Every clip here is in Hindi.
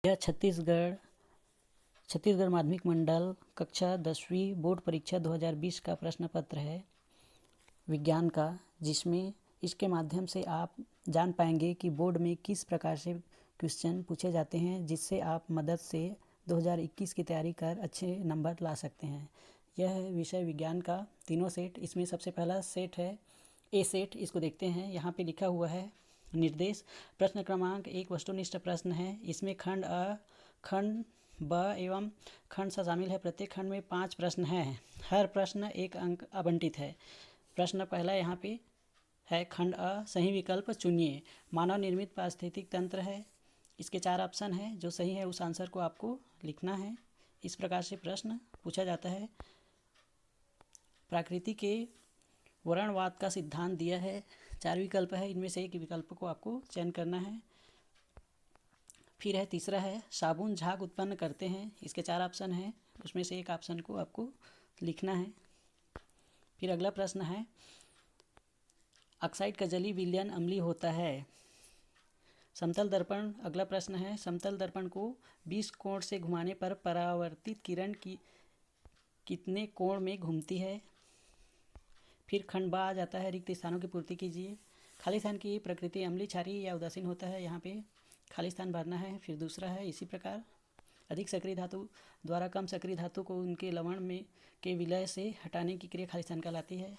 यह छत्तीसगढ़ माध्यमिक मंडल कक्षा 10वीं बोर्ड परीक्षा 2020 का प्रश्न पत्र है विज्ञान का, जिसमें इसके माध्यम से आप जान पाएंगे कि बोर्ड में किस प्रकार से क्वेश्चन पूछे जाते हैं, जिससे आप मदद से 2021 की तैयारी कर अच्छे नंबर ला सकते हैं। यह है विषय विज्ञान का तीनों सेट। इसमें सबसे पहला सेट है ए सेट। इसको देखते हैं। यहाँ पे लिखा हुआ है निर्देश। प्रश्न क्रमांक 1 वस्तुनिष्ठ प्रश्न है। इसमें खंड अ, खंड ब एवं खंड स शामिल है। प्रत्येक खंड में 5 प्रश्न हैं। हर प्रश्न 1 अंक आवंटित है। प्रश्न पहला यहाँ पे है खंड अ, सही विकल्प चुनिए। मानव निर्मित पारिस्थितिक तंत्र है। इसके 4 ऑप्शन है, जो सही है उस आंसर को आपको लिखना है। इस प्रकार से प्रश्न पूछा जाता है। प्रकृति के वर्णवाद का सिद्धांत दिया है। 4 विकल्प है, इनमें से एक विकल्प को आपको चयन करना है। फिर है तीसरा है साबुन झाग उत्पन्न करते हैं। इसके 4 ऑप्शन हैं, उसमें से एक ऑप्शन को आपको लिखना है। फिर अगला प्रश्न है ऑक्साइड का जली विलयन अम्लीय होता है। समतल दर्पण, अगला प्रश्न है समतल दर्पण को 20 कोण से घुमाने पर परावर्तित किरण की कितने कोण में घूमती है। फिर खंड बा आ जाता है रिक्त स्थानों की पूर्ति कीजिए। खाली स्थान की प्रकृति अम्लीय, क्षारीय या उदासीन होता है। यहाँ पे खाली स्थान भरना है। फिर दूसरा है इसी प्रकार अधिक सक्रिय धातु द्वारा कम सक्रिय धातु को उनके लवण में के विलय से हटाने की क्रिया खाली स्थान कहलाती है।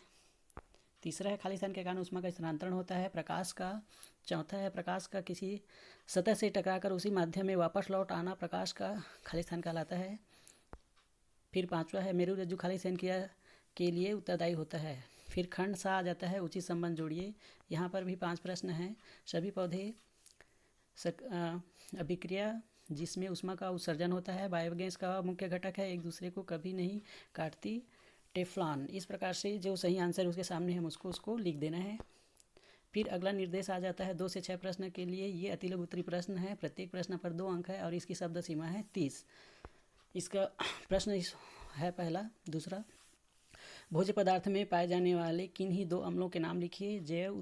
तीसरा है खाली स्थान के कारण ऊष्मा का स्थानांतरण होता है प्रकाश का। चौथा है प्रकाश का किसी सतह से टकराकर उसी माध्यम में वापस लौट आना प्रकाश का खाली स्थान कहलाता है। फिर पांचवा है मेरु रज्जु खाली स्थान क्रिया के लिए उत्तरदायी होता है। फिर खंड सा आ जाता है उचित संबंध जोड़िए। यहाँ पर भी 5 प्रश्न हैं। सभी पौधे अभिक्रिया जिसमें ऊष्मा का उत्सर्जन होता है बायोगैस का मुख्य घटक है, एक दूसरे को कभी नहीं काटती टेफ्लॉन। इस प्रकार से जो सही आंसर उसके सामने हम उसको लिख देना है। फिर अगला निर्देश आ जाता है 2 से 6 प्रश्न के लिए। ये अति लघु उत्तरीय प्रश्न है। प्रत्येक प्रश्न पर 2 अंक है और इसकी शब्द सीमा है 30। इसका प्रश्न है पहला। दूसरा, भोज्य पदार्थ में पाए जाने वाले किन्हीं 2 अम्लों के नाम लिखिए। जैव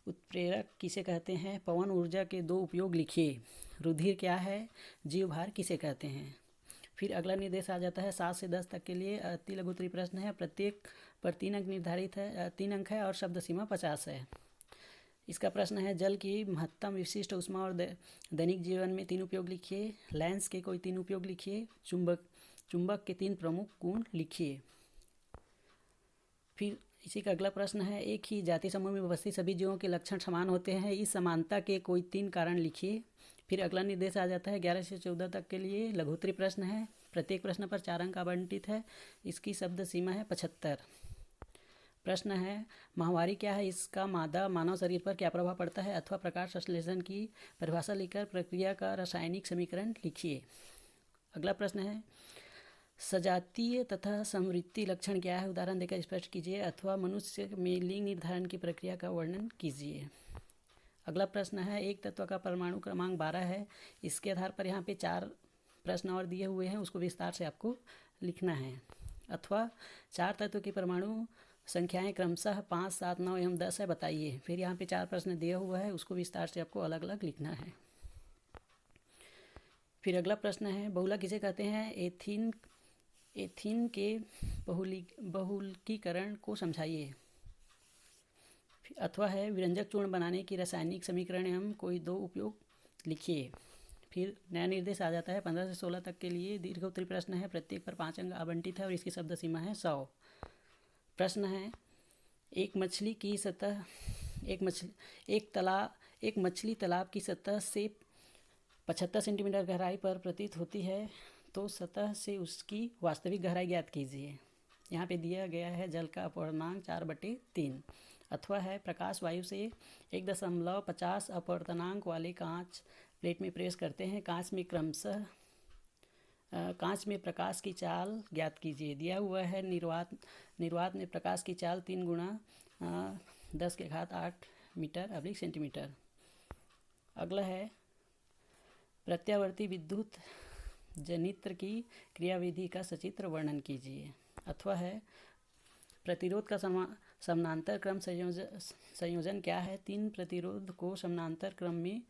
उत्प्रेरक किसे कहते हैं। पवन ऊर्जा के 2 उपयोग लिखिए। रुधिर क्या है। जीवभार किसे कहते हैं। फिर अगला निर्देश आ जाता है 7 से 10 तक के लिए अति लघु उत्तरीय प्रश्न है। प्रत्येक पर 3 अंक निर्धारित है, 3 अंक है और शब्द सीमा 50 है। इसका प्रश्न है जल की महत्तम विशिष्ट ऊष्मा और दैनिक जीवन में 3 उपयोग लिखिए। लेंस के कोई 3 उपयोग लिखिए। चुंबक के 3 प्रमुख गुण लिखिए। फिर इसी का अगला प्रश्न है एक ही जाति समूह में उपस्थित सभी जीवों के लक्षण समान होते हैं। इस समानता के कोई 3 कारण लिखिए। फिर अगला निर्देश आ जाता है 11 से 14 तक के लिए लघु उत्तरीय प्रश्न है। प्रत्येक प्रश्न पर 4 अंक आवंटित है। इसकी शब्द सीमा है 75। प्रश्न है माहवारी क्या है। इसका मादा मानव शरीर पर क्या प्रभाव पड़ता है अथवा प्रकाश संश्लेषण की परिभाषा लिखकर प्रक्रिया का रासायनिक समीकरण लिखिए। अगला प्रश्न है सजातीय तथा समवृत्ति लक्षण क्या है, उदाहरण देकर स्पष्ट कीजिए अथवा मनुष्य में लिंग निर्धारण की प्रक्रिया का वर्णन कीजिए। अगला प्रश्न है एक तत्व का परमाणु क्रमांक 12 है। इसके आधार पर यहाँ पे 4 प्रश्न और दिए हुए हैं, उसको विस्तार से आपको लिखना है। अथवा 4 तत्व की परमाणु संख्याएं क्रमशः 5, 7, 9 एवं 10 है, बताइए। फिर यहाँ पे 4 प्रश्न दिया हुआ है, उसको विस्तार से आपको अलग अलग लिखना है। फिर अगला प्रश्न है बहुलक किसे कहते हैं। एथीन के बहुलकीकरण को समझाइए। अथवा है विरंजक चूर्ण बनाने की रासायनिक समीकरण एवं कोई 2 उपयोग लिखिए। फिर नया निर्देश आ जाता है 15 से 16 तक के लिए दीर्घ उत्तरीय प्रश्न है। प्रत्येक पर 5 अंक आवंटित है और इसकी शब्द सीमा है 100। प्रश्न है एक मछली तालाब की सतह से 75 सेंटीमीटर गहराई पर प्रतीत होती है, तो सतह से उसकी वास्तविक गहराई ज्ञात कीजिए। यहाँ पे दिया गया है जल का अपवर्तनांक 4/3। अथवा है प्रकाश वायु से 1.50 अपवर्तनांक वाले कांच प्लेट में प्रेस करते हैं। कांच में प्रकाश की चाल ज्ञात कीजिए। दिया हुआ है निर्वात में प्रकाश की चाल 3 × 10⁸ मीटर सेंटीमीटर। अगला है प्रत्यावर्ती विद्युत जनित्र की क्रियाविधि का सचित्र वर्णन कीजिए। अथवा है प्रतिरोध का समानांतर क्रम संयोजन क्या है। 3 प्रतिरोध को समानांतर क्रम में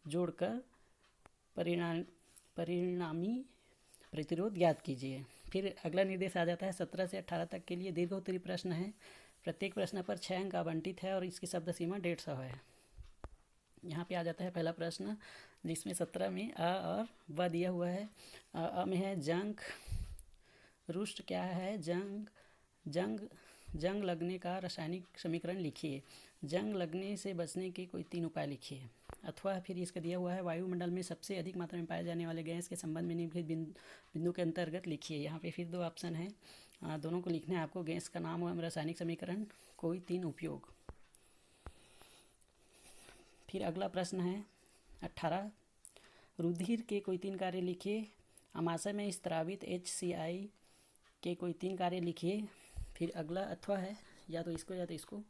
जोड़कर परिणाम परिणामी प्रतिरोध ज्ञात कीजिए। फिर अगला निर्देश आ जाता है 17 से 18 तक के लिए दीर्घोत्तरी प्रश्न है। प्रत्येक प्रश्न पर 6 अंक आवंटित है और इसकी शब्द सीमा 150 है। यहाँ पे आ जाता है पहला प्रश्न, जिसमें 17 में अ और व दिया हुआ है। अ में है जंग, रुष्ट क्या है, जंग लगने का रासायनिक समीकरण लिखिए। जंग लगने से बचने के कोई 3 उपाय लिखिए। अथवा फिर इसका दिया हुआ है वायुमंडल में सबसे अधिक मात्रा में पाए जाने वाले गैस के संबंध में निम्नलिखित बिंदु के अंतर्गत लिखिए। यहाँ पे फिर 2 ऑप्शन है, दोनों को लिखना है आपको। गैस का नाम एवं रासायनिक समीकरण, कोई 3 उपयोग। फिर अगला प्रश्न है 18, रुधिर के कोई 3 कार्य लिखिए। आमाशय में स्त्रावित HCl के कोई 3 कार्य लिखिए। फिर अगला अथवा है, या तो इसको।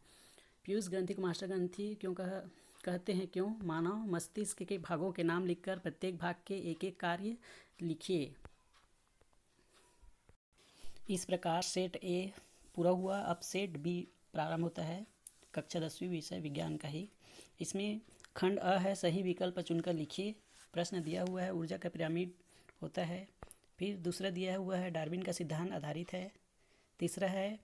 पीयूष ग्रंथि को मास्टर ग्रंथि क्यों कहते हैं, क्यों? मानव मस्तिष्क के भागों के नाम लिखकर प्रत्येक भाग के एक एक कार्य लिखिए। इस प्रकार सेट ए पूरा हुआ। अब सेट बी प्रारंभ होता है, कक्षा 10वीं, विषय विज्ञान का ही। इसमें खंड अ है, सही विकल्प चुनकर लिखिए। प्रश्न दिया हुआ है ऊर्जा का पिरामिड होता है। फिर दूसरा दिया हुआ है डार्विन का सिद्धांत आधारित है। तीसरा है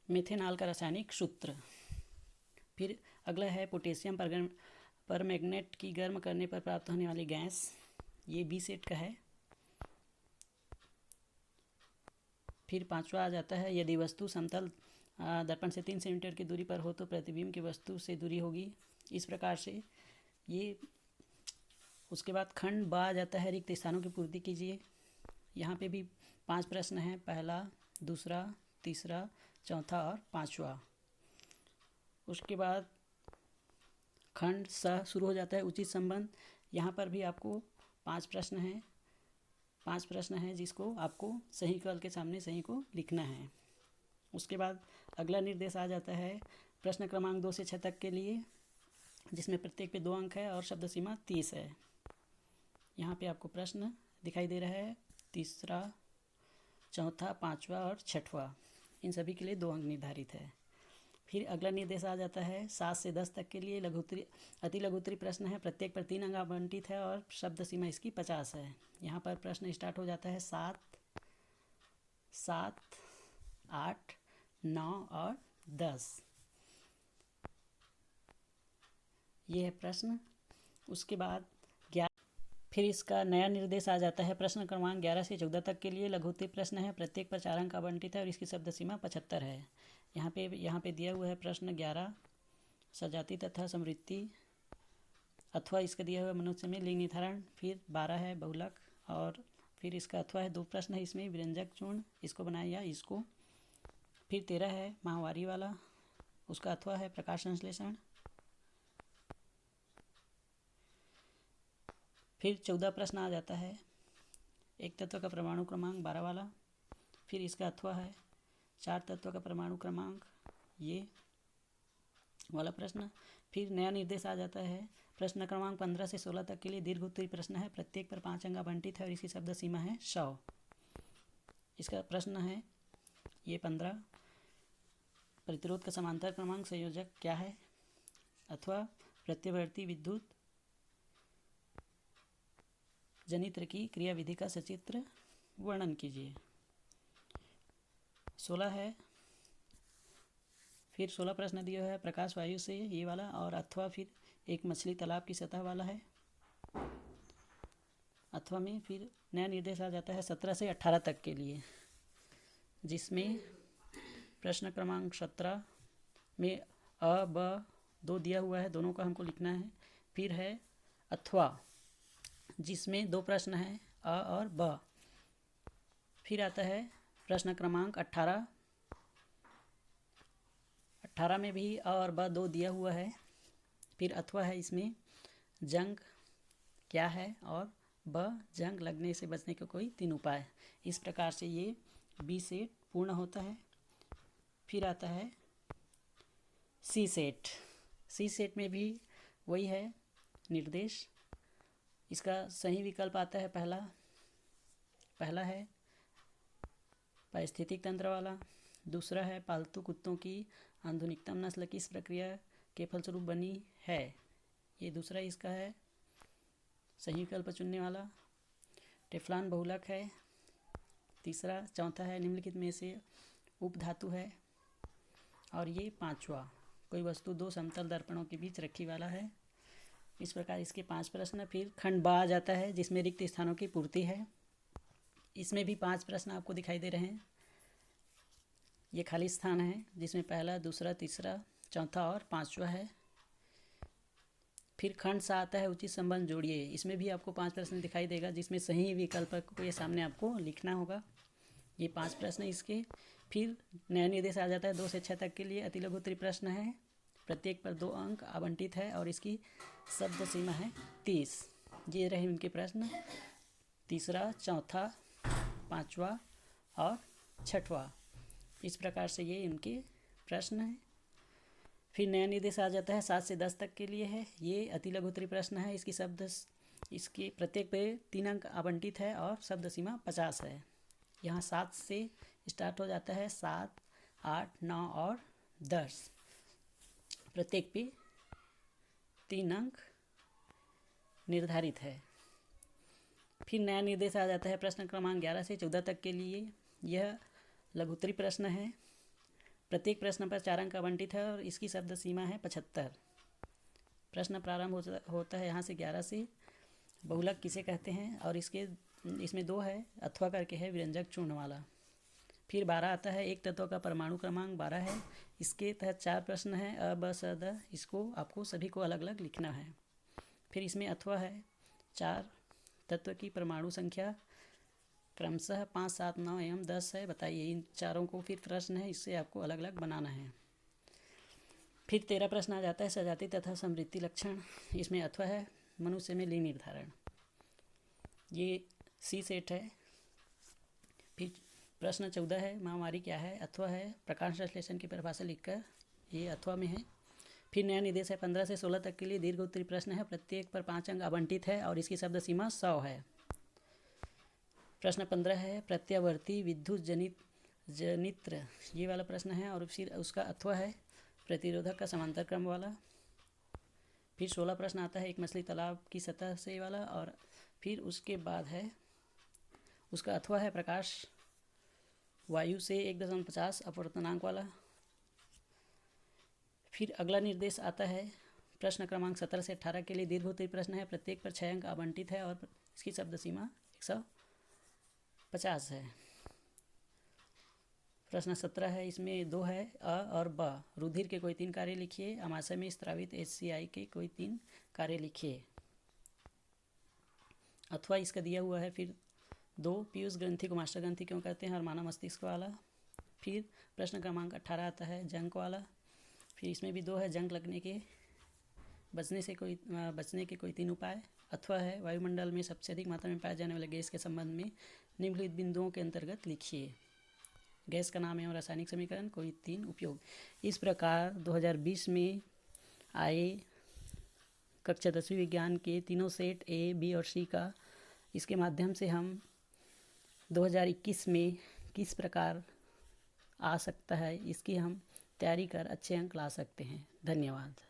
मेथेनॉल का रासायनिक सूत्र। फिर अगला है पोटेशियम परमैंगनेट की गर्म करने पर प्राप्त होने वाली गैस, ये बी सेट का है। फिर 5वां आ जाता है, यदि वस्तु समतल दर्पण से 3 सेंटीमीटर की दूरी पर हो तो प्रतिबिंब की वस्तु से दूरी होगी। इस प्रकार से ये। उसके बाद खंड ब आ जाता है, रिक्त स्थानों की पूर्ति कीजिए। यहाँ पे भी 5 प्रश्न हैं, पहला, दूसरा, तीसरा, चौथा और 5वां। उसके बाद खंड स शुरू हो जाता है, उचित संबंध। यहाँ पर भी आपको 5 प्रश्न हैं जिसको आपको सही कल के सामने सही को लिखना है। उसके बाद अगला निर्देश आ जाता है प्रश्न क्रमांक 2 से 6 तक के लिए, जिसमें प्रत्येक पे 2 अंक है और शब्द सीमा 30 है। यहाँ पे आपको प्रश्न दिखाई दे रहा है, तीसरा, चौथा, 5वां और 6वां, इन सभी के लिए 2 अंक निर्धारित है। फिर अगला निर्देश आ जाता है 7 से 10 तक के लिए अति लघुत्तरी प्रश्न है। प्रत्येक पर 3 अंक आवंटित है और शब्द सीमा इसकी 50 है। यहाँ पर प्रश्न स्टार्ट हो जाता है 7, 8, 9 और 10, ये है प्रश्न। उसके बाद फिर इसका नया निर्देश आ जाता है प्रश्न क्रमांक 11 से 14 तक के लिए लघुत्तरी प्रश्न है। प्रत्येक पर 4 अंक आवंटित है और इसकी शब्द सीमा 75 है। यहाँ पे दिया हुआ है प्रश्न 11, सजाति तथा समृद्धि, अथवा इसका दिया हुआ मनुष्य में लिंग निर्धारण। फिर 12 है बहुलक, और फिर इसका अथवा है 2 प्रश्न है इसमें, व्यंजक चूर्ण, इसको बनाया या इसको। फिर 13 है माहवारी वाला, उसका अथवा है प्रकाश संश्लेषण। फिर 14 प्रश्न आ जाता है एक तत्व का परमाणु क्रमांक 12 वाला। फिर इसका अथवा है 4 तत्व का परमाणु क्रमांक, ये वाला प्रश्न। फिर नया निर्देश आ जाता है प्रश्न क्रमांक 15 से 16 तक के लिए दीर्घोत्तरी प्रश्न है। प्रत्येक पर 5 अंक आवंटित है और इसकी शब्द सीमा है 100। इसका प्रश्न है ये 15, प्रतिरोध का समांतर क्रमांक संयोजक क्या है, अथवा प्रत्यावर्ती विद्युत जनित्र की क्रियाविधि का सचित्र वर्णन कीजिए। 16 है, फिर 16 प्रश्न दिया है प्रकाश वायु से, ये वाला, और अथवा फिर एक मछली तालाब की सतह वाला है। अथवा में फिर नया निर्देश आ जाता है 17 से 18 तक के लिए, जिसमें प्रश्न क्रमांक 17 में अ ब 2 दिया हुआ है, दोनों का हमको लिखना है। फिर है अथवा, जिसमें 2 प्रश्न हैं, अ और ब। फिर आता है प्रश्न क्रमांक 18 में भी अ और ब 2 दिया हुआ है। फिर अथवा है इसमें जंग क्या है, और ब जंग लगने से बचने के कोई 3 उपाय। इस प्रकार से ये बी सेट पूर्ण होता है। फिर आता है सी सेट में भी वही है निर्देश। इसका सही विकल्प आता है पहला है पारिस्थितिक तंत्र वाला, दूसरा है पालतू कुत्तों की आधुनिकतम नस्ल किस प्रक्रिया के फलस्वरूप बनी है, ये दूसरा इसका है सही विकल्प चुनने वाला। टेफ्लॉन बहुलक है तीसरा। चौथा है निम्नलिखित में से उपधातु है। और ये पांचवा कोई वस्तु दो समतल दर्पणों के बीच रखी वाला है। इस प्रकार इसके 5 प्रश्न। फिर खंड बा आ जाता है जिसमें रिक्त स्थानों की पूर्ति है। इसमें भी 5 प्रश्न आपको दिखाई दे रहे हैं। ये खाली स्थान है जिसमें पहला दूसरा तीसरा चौथा और पांचवा है। फिर खंड सा आता है उचित संबंध जोड़िए। इसमें भी आपको 5 प्रश्न दिखाई देगा जिसमें सही विकल्प को ये सामने आपको लिखना होगा। ये 5 प्रश्न इसके। फिर नया निर्देश आ जाता है 2 से 6 तक के लिए। अति लघु उत्तरीय प्रश्न है, प्रत्येक पर 2 अंक आवंटित है और इसकी शब्द सीमा है 30। ये रहे उनके प्रश्न, तीसरा चौथा पांचवा और छठवा। इस प्रकार से ये इनके प्रश्न हैं। फिर नया निर्देश आ जाता है 7 से 10 तक के लिए है। ये अति लघु उत्तरीय प्रश्न है। इसके प्रत्येक पे 3 अंक आवंटित है और शब्द सीमा 50 है। यहाँ 7 से स्टार्ट हो जाता है, 7, 8, 9 और 10। प्रत्येक पे 3 अंक निर्धारित है। फिर नया निर्देश आ जाता है प्रश्न क्रमांक 11 से 14 तक के लिए। यह लघु उत्तरीय प्रश्न है। प्रत्येक प्रश्न पर 4 अंक आवंटित है और इसकी शब्द सीमा है 75। प्रश्न प्रारंभ होता है यहाँ से 11 से। बहुलक किसे कहते हैं और इसमें 2 है, अथवा करके है व्यंजक चूर्ण वाला। फिर 12 आता है एक तत्व का परमाणु क्रमांक 12 है। इसके तहत 4 प्रश्न है अ ब स द। इसको आपको सभी को अलग अलग लिखना है। फिर इसमें अथवा है 4 तत्व की परमाणु संख्या क्रमशः 5, 7, 9 एवं 10 है। बताइए इन चारों को। फिर प्रश्न है, इससे आपको अलग अलग बनाना है। फिर 13 प्रश्न आ जाता है सजाति तथा समृद्धि लक्षण। इसमें अथवा है मनुष्य में लिंग निर्धारण। ये सी सेट है। फिर प्रश्न 14 है महामारी क्या है। अथवा है प्रकाश संश्लेषण की परिभाषा लिखकर, ये अथवा में है। फिर नया निर्देश है 15 से 16 तक के लिए। दीर्घ उत्तरीय प्रश्न है, प्रत्येक पर 5 अंक आवंटित है और इसकी शब्द सीमा 100 है। प्रश्न 15 है प्रत्यावर्ती विद्युत जनित्र, ये वाला प्रश्न है और फिर उसका अथवा है प्रतिरोधक का समांतर क्रम वाला। फिर 16 प्रश्न आता है एक मछली तालाब की सतह से वाला और फिर उसके बाद है उसका अथवा है प्रकाश वायु से 1.50 अपवर्तनांक वाला। फिर अगला निर्देश आता है प्रश्न क्रमांक 17 से 18 के लिए। दीर्घ उत्तरीय प्रश्न है, प्रत्येक पर 6 अंक आवंटित है और इसकी शब्द सीमा 150 है। प्रश्न 17 है, इसमें 2 है अ और ब। रुधिर के कोई 3 कार्य लिखिए। अमाशय में स्त्रावित HCl के कोई 3 कार्य लिखिए। अथवा इसका दिया हुआ है। फिर 2 पीयूष ग्रंथि को मास्टर ग्रंथि क्यों कहते हैं और मानव मस्तिष्क वाला। फिर प्रश्न क्रमांक 18 आता है जंक वाला। फिर इसमें भी 2 है जंक लगने के बचने के कोई 3 उपाय। अथवा है वायुमंडल में सबसे अधिक मात्रा में पाए जाने वाले गैस के संबंध में निम्नलिखित बिंदुओं के अंतर्गत लिखिए। गैस का नाम एवं रासायनिक समीकरण, कोई 3 उपयोग। इस प्रकार 2020 में आए कक्षा 10वीं विज्ञान के तीनों सेट A, B और C का इसके माध्यम से हम 2021 में किस प्रकार आ सकता है इसकी हम तैयारी कर अच्छे अंक ला सकते हैं। धन्यवाद।